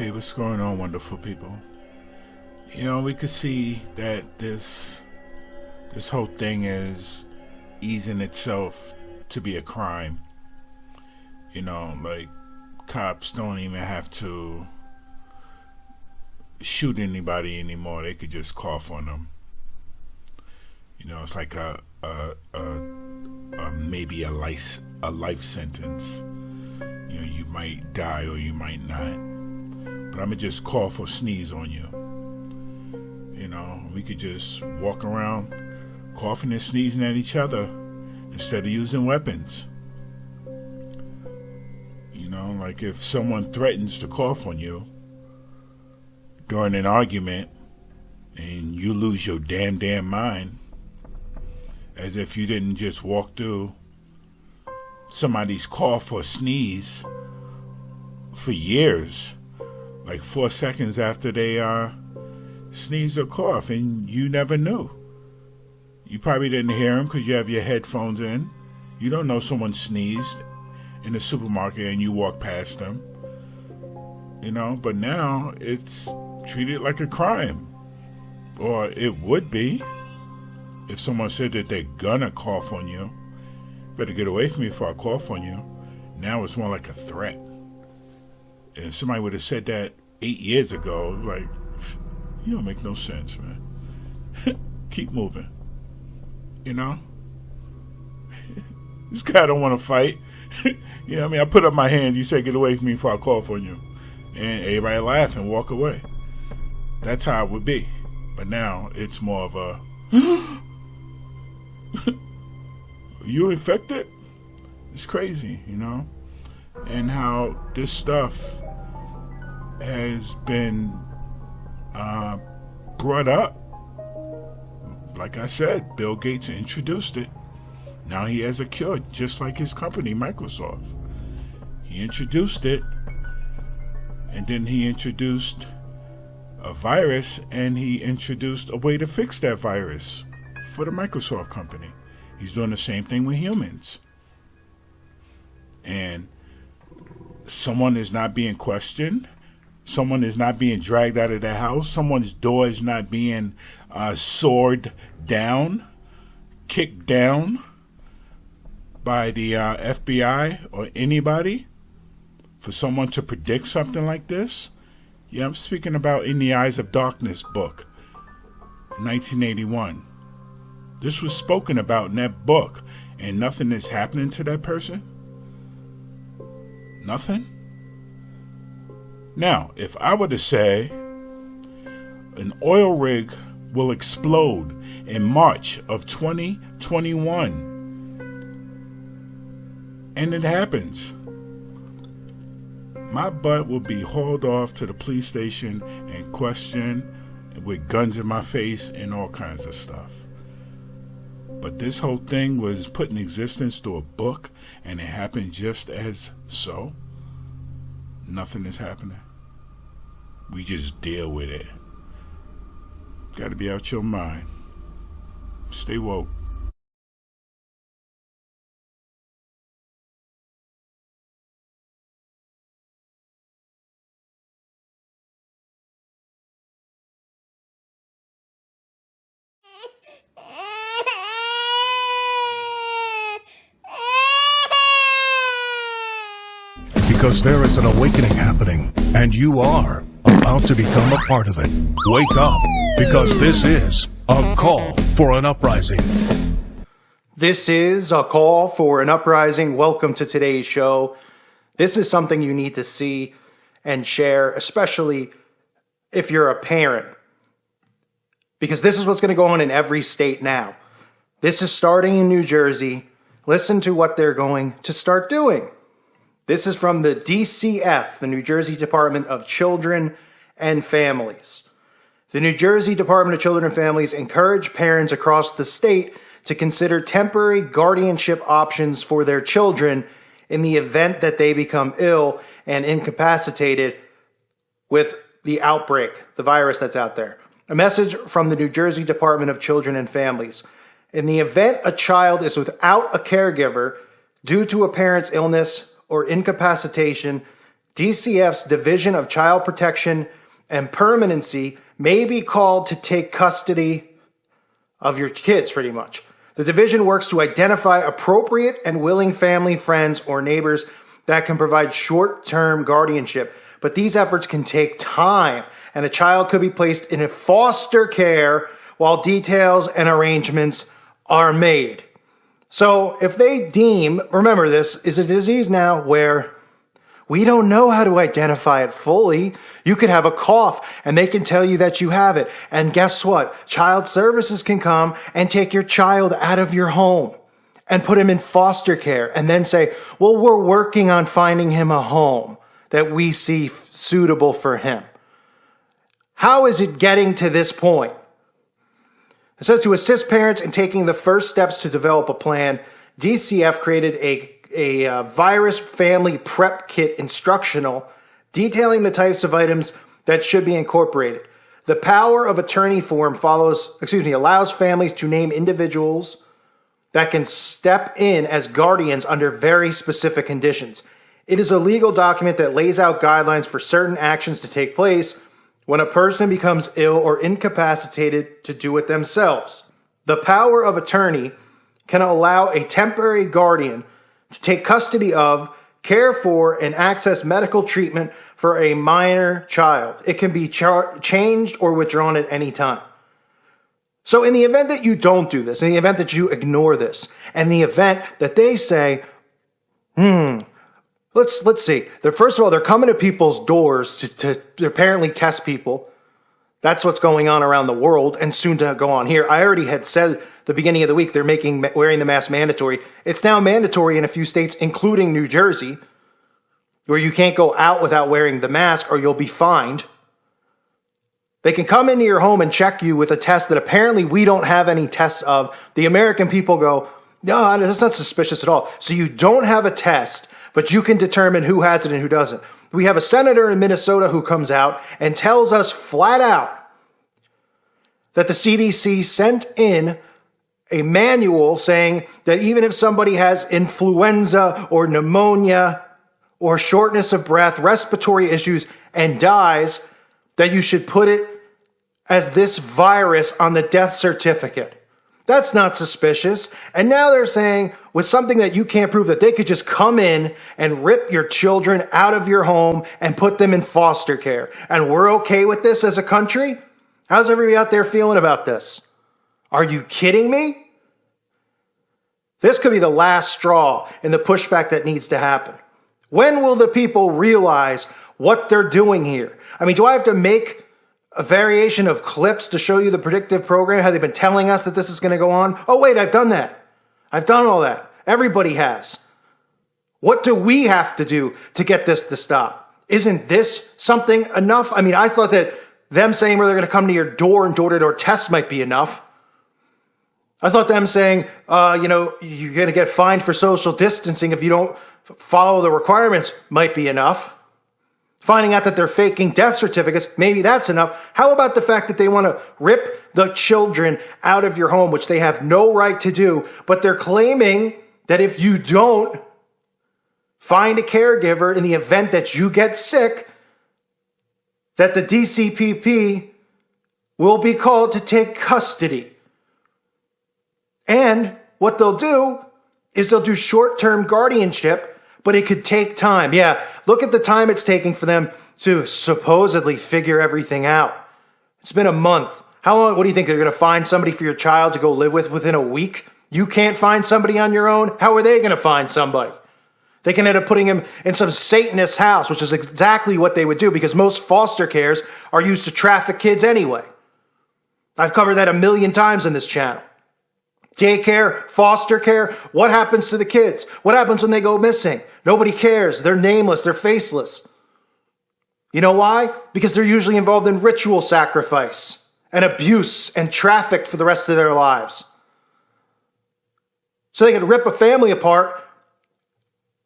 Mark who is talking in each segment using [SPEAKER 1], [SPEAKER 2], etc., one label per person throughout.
[SPEAKER 1] Hey, what's going on, wonderful people? We could see that this whole thing is easing itself to be a crime. Like cops don't even have to shoot anybody anymore. They could just cough on them. It's like a maybe a life sentence. You might die or you might not. But I'm gonna just cough or sneeze on you. We could just walk around coughing and sneezing at each other instead of using weapons. Like if someone threatens to cough on you during an argument and you lose your damn mind, as if you didn't just walk through somebody's cough or sneeze for years, like 4 seconds after they sneeze or cough, and you never knew. You probably didn't hear them because you have your headphones in. You don't know someone sneezed in the supermarket and you walk past them. But now it's treated like a crime. Or it would be if someone said that they're gonna cough on you. Better get away from me before I cough on you. Now it's more like a threat. And somebody would have said that 8 years ago, like, you don't make no sense, man. Keep moving. This guy don't want to fight. I put up my hands. You say, get away from me before I cough on you. And everybody laugh and walk away. That's how it would be. But now it's more of a, you infected? It's crazy, And how this stuff has been brought up. Like I said, Bill Gates introduced it. Now he has a cure, just like his company, Microsoft. He introduced it, and then he introduced a virus, and he introduced a way to fix that virus for the Microsoft company. He's doing the same thing with humans. And someone is not being questioned. Someone is not being dragged out of their house. Someone's door is not being sawed down, kicked down by the FBI or anybody for someone to predict something like this. Yeah, I'm speaking about In the Eyes of Darkness book, 1981. This was spoken about in that book, and nothing is happening to that person. Nothing. Now, if I were to say an oil rig will explode in March of 2021, and it happens, my butt will be hauled off to the police station and questioned with guns in my face and all kinds of stuff. But this whole thing was put in existence through a book, and it happened just as so. Nothing is happening. We just deal with it. Got to be out your mind. Stay woke.
[SPEAKER 2] Because there is an awakening happening, and you are about to become a part of it. Wake up, because this is a call for an uprising.
[SPEAKER 3] This is a call for an uprising. Welcome to today's show. This is something you need to see and share, especially if you're a parent, because this is what's going to go on in every state now. This is starting in New Jersey. Listen to what they're going to start doing. This is from the DCF, the New Jersey Department of Children and Families. The New Jersey Department of Children and Families encourage parents across the state to consider temporary guardianship options for their children in the event that they become ill and incapacitated with the outbreak, the virus that's out there. A message from the New Jersey Department of Children and Families. In the event a child is without a caregiver due to a parent's illness or incapacitation, DCF's Division of Child Protection and Permanency may be called to take custody of your kids, pretty much. The division works to identify appropriate and willing family, friends, or neighbors that can provide short-term guardianship. But these efforts can take time, and a child could be placed in a foster care while details and arrangements are made. So if they deem, remember this is a disease now where we don't know how to identify it fully. You could have a cough and they can tell you that you have it. And guess what? Child services can come and take your child out of your home and put him in foster care and then say, well, we're working on finding him a home that we see suitable for him. How is it getting to this point? It says to assist parents in taking the first steps to develop a plan, DCF created a virus family prep kit instructional detailing the types of items that should be incorporated. The power of attorney form allows families to name individuals that can step in as guardians under very specific conditions. It is a legal document that lays out guidelines for certain actions to take place when a person becomes ill or incapacitated to do it themselves. The power of attorney can allow a temporary guardian to take custody of, care for, and access medical treatment for a minor child. It can be changed or withdrawn at any time. So in the event that you don't do this, in the event that you ignore this, and the event that they say, let's see. First of all, they're coming to people's doors to apparently test people. That's what's going on around the world and soon to go on here. I already had said the beginning of the week they're making wearing the mask mandatory. It's now mandatory in a few states, including New Jersey, where you can't go out without wearing the mask or you'll be fined. They can come into your home and check you with a test that apparently we don't have any tests of. The American people go, no, that's not suspicious at all. So you don't have a test, but you can determine who has it and who doesn't. We have a senator in Minnesota who comes out and tells us flat out that the CDC sent in a manual saying that even if somebody has influenza or pneumonia or shortness of breath, respiratory issues, and dies, that you should put it as this virus on the death certificate. That's not suspicious. And now they're saying with something that you can't prove that they could just come in and rip your children out of your home and put them in foster care. And we're okay with this as a country? How's everybody out there feeling about this? Are you kidding me? This could be the last straw in the pushback that needs to happen. When will the people realize what they're doing here? I mean, do I have to make a variation of clips to show you the predictive program? Have they been telling us that this is going to go on? Oh, wait, I've done that. I've done all that. Everybody has. What do we have to do to get this to stop? Isn't this something enough? I mean, I thought that them saying where they're going to come to your door and door-to-door test might be enough. I thought them saying, you're going to get fined for social distancing if you don't follow the requirements might be enough. Finding out that they're faking death certificates, maybe that's enough. How about the fact that they want to rip the children out of your home, which they have no right to do, but they're claiming that if you don't find a caregiver in the event that you get sick, that the DCPP will be called to take custody. And what they'll do is they'll do short-term guardianship, but it could take time. Yeah, look at the time it's taking for them to supposedly figure everything out. It's been a month. How long, what do you think, they're going to find somebody for your child to go live with within a week? You can't find somebody on your own? How are they going to find somebody? They can end up putting him in some Satanist house, which is exactly what they would do because most foster cares are used to traffic kids anyway. I've covered that 1,000,000 times in this channel. Daycare, foster care, what happens to the kids? What happens when they go missing? Nobody cares. They're nameless. They're faceless. You know why? Because they're usually involved in ritual sacrifice and abuse and trafficked for the rest of their lives. So they could rip a family apart.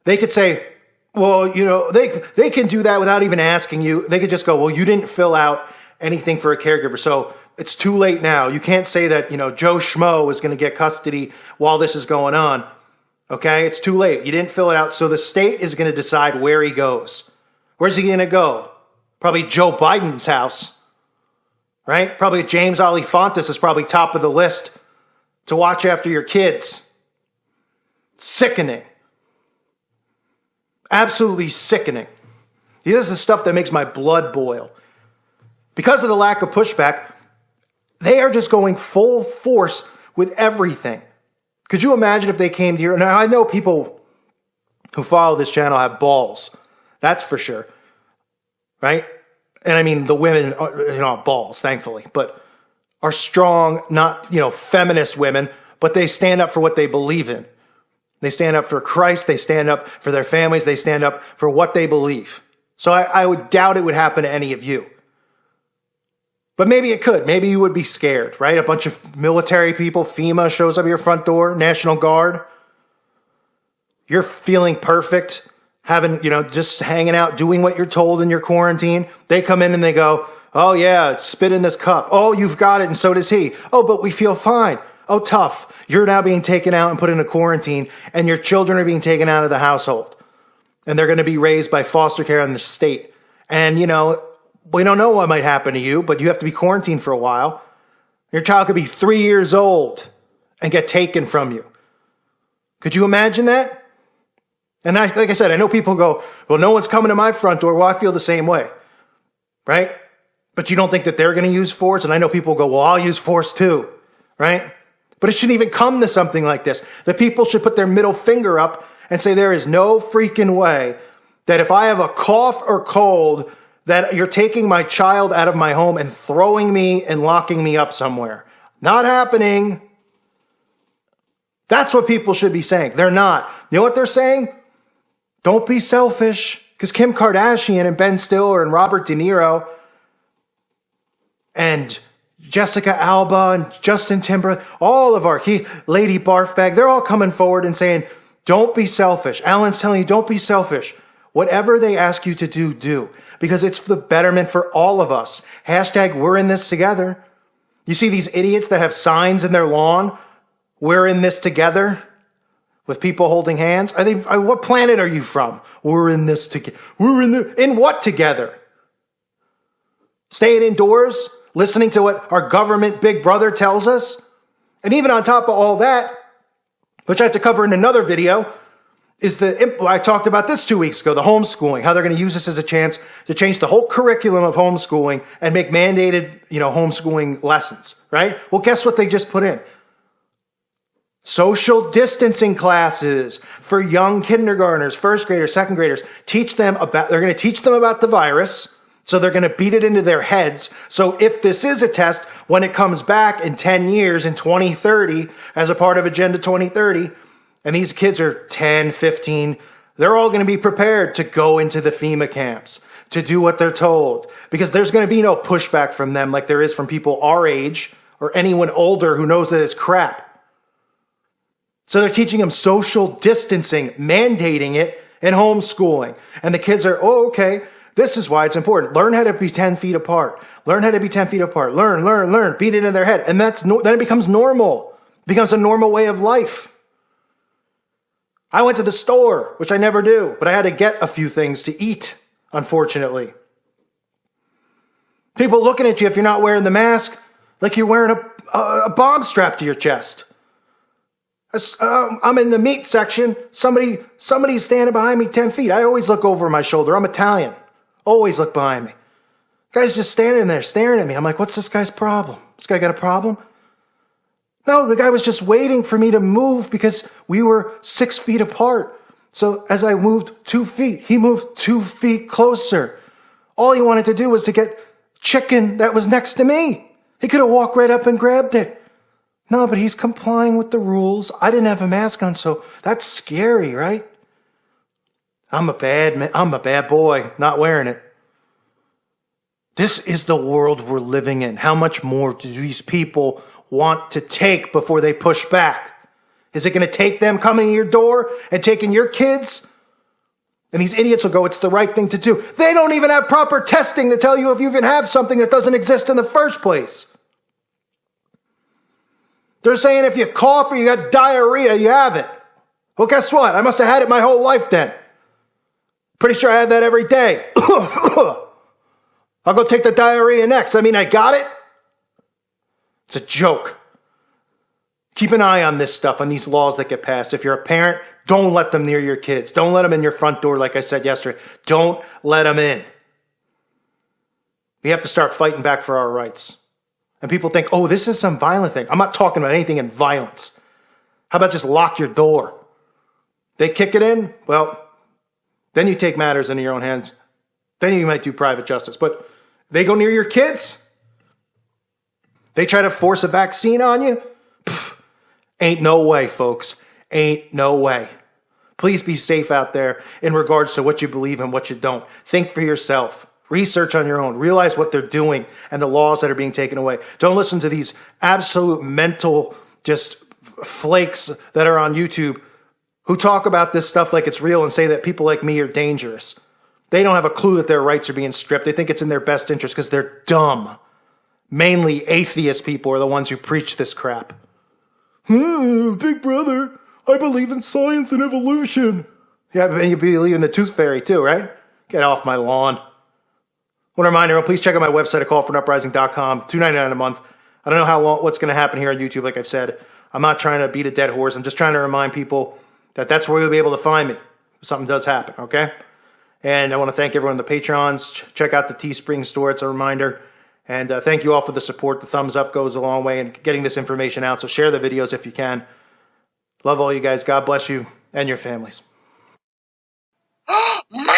[SPEAKER 3] They could say, well, they can do that without even asking you. They could just go, well, you didn't fill out anything for a caregiver, so it's too late now. You can't say that, Joe Schmo is going to get custody while this is going on. Okay? It's too late. You didn't fill it out. So the state is going to decide where he goes. Where's he going to go? Probably Joe Biden's house, right? Probably James Alefantis is probably top of the list to watch after your kids. Sickening. Absolutely sickening. This is the stuff that makes my blood boil. Because of the lack of pushback, they are just going full force with everything. Could you imagine if they came to here? Now, I know people who follow this channel have balls. That's for sure. Right? And I mean, the women, have balls, thankfully, but are strong, not, feminist women, but they stand up for what they believe in. They stand up for Christ. They stand up for their families. They stand up for what they believe. So I would doubt it would happen to any of you. But maybe it could. Maybe you would be scared, right? A bunch of military people, FEMA shows up at your front door, National Guard. You're feeling perfect, having, just hanging out, doing what you're told in your quarantine. They come in and they go, oh yeah, spit in this cup. Oh, you've got it, and so does he. Oh, but we feel fine. Oh, tough. You're now being taken out and put into quarantine, and your children are being taken out of the household. And they're going to be raised by foster care in the state. And, we don't know what might happen to you, but you have to be quarantined for a while. Your child could be 3 years old and get taken from you. Could you imagine that? And like I said, I know people go, well, no one's coming to my front door. Well, I feel the same way, right? But you don't think that they're going to use force? And I know people go, well, I'll use force too, right? But it shouldn't even come to something like this. The people should put their middle finger up and say, there is no freaking way that if I have a cough or cold, that you're taking my child out of my home and throwing me and locking me up somewhere. Not happening. That's what people should be saying. They're not. You know what they're saying? Don't be selfish. Because Kim Kardashian and Ben Stiller and Robert De Niro and Jessica Alba and Justin Timberlake, all of our Lady Barfbag, they're all coming forward and saying, don't be selfish. Alan's telling you, don't be selfish. Whatever they ask you to do, do. Because it's the betterment for all of us. Hashtag, we're in this together. You see these idiots that have signs in their lawn, we're in this together, with people holding hands? What planet are you from? We're in this together. In what together? Staying indoors, listening to what our government big brother tells us? And even on top of all that, which I have to cover in another video, I talked about this 2 weeks ago, the homeschooling, how they're going to use this as a chance to change the whole curriculum of homeschooling and make mandated, homeschooling lessons, right? Well, guess what they just put in? Social distancing classes for young kindergartners, first graders, second graders. They're going to teach them about the virus. So they're going to beat it into their heads. So if this is a test, when it comes back in 10 years, in 2030, as a part of Agenda 2030, and these kids are 10, 15, they're all going to be prepared to go into the FEMA camps, to do what they're told. Because there's going to be no pushback from them like there is from people our age or anyone older who knows that it's crap. So they're teaching them social distancing, mandating it, and homeschooling. And the kids are, oh, okay, this is why it's important. Learn how to be 10 feet apart. Learn how to be 10 feet apart. Learn. Beat it in their head. And then it becomes normal. It becomes a normal way of life. I went to the store, which I never do, but I had to get a few things to eat, unfortunately. People looking at you if you're not wearing the mask, like you're wearing a bomb strapped to your chest. I'm in the meat section. Somebody's standing behind me 10 feet. I always look over my shoulder. I'm Italian. Always look behind me. Guy's just standing there staring at me. I'm like, what's this guy's problem? This guy got a problem? No, the guy was just waiting for me to move because we were 6 feet apart. So as I moved 2 feet, he moved 2 feet closer. All he wanted to do was to get chicken that was next to me. He could have walked right up and grabbed it. No, but he's complying with the rules. I didn't have a mask on, so that's scary, right? I'm a bad boy, not wearing it. This is the world we're living in. How much more do these people want to take before they push back? Is it going to take them coming to your door and taking your kids? And these idiots will go, it's the right thing to do. They don't even have proper testing to tell you if you even have something that doesn't exist in the first place. They're saying if you cough or you got diarrhea, you have it. Well, guess what? I must have had it my whole life then. Pretty sure I have that every day. I'll go take the diarrhea next. I mean, I got it. It's a joke. Keep an eye on this stuff, on these laws that get passed. If you're a parent, don't let them near your kids. Don't let them in your front door, like I said yesterday. Don't let them in. We have to start fighting back for our rights. And people think, oh, this is some violent thing. I'm not talking about anything in violence. How about just lock your door? They kick it in, well, then you take matters into your own hands. Then you might do private justice. But they go near your kids? They try to force a vaccine on you? Pfft, ain't no way, folks. Ain't no way. Please be safe out there in regards to what you believe and what you don't. Think for yourself. Research on your own. Realize what they're doing and the laws that are being taken away. Don't listen to these absolute mental just flakes that are on YouTube who talk about this stuff like it's real and say that people like me are dangerous. They don't have a clue that their rights are being stripped. They think it's in their best interest because they're dumb. Mainly atheist people are the ones who preach this crap. Big brother, I believe in science and evolution. Yeah, and you believe in the tooth fairy too, right? Get off my lawn. One reminder, please check out my website at callforuprising.com, $2.99 a month. I don't know what's going to happen here on YouTube, like I've said. I'm not trying to beat a dead horse. I'm just trying to remind people that that's where you'll be able to find me if something does happen, okay? And I want to thank everyone on the Patrons. Check out the Teespring store. It's a reminder. And thank you all for the support. The thumbs up goes a long way in getting this information out. So share the videos if you can. Love all you guys. God bless you and your families.
[SPEAKER 4] My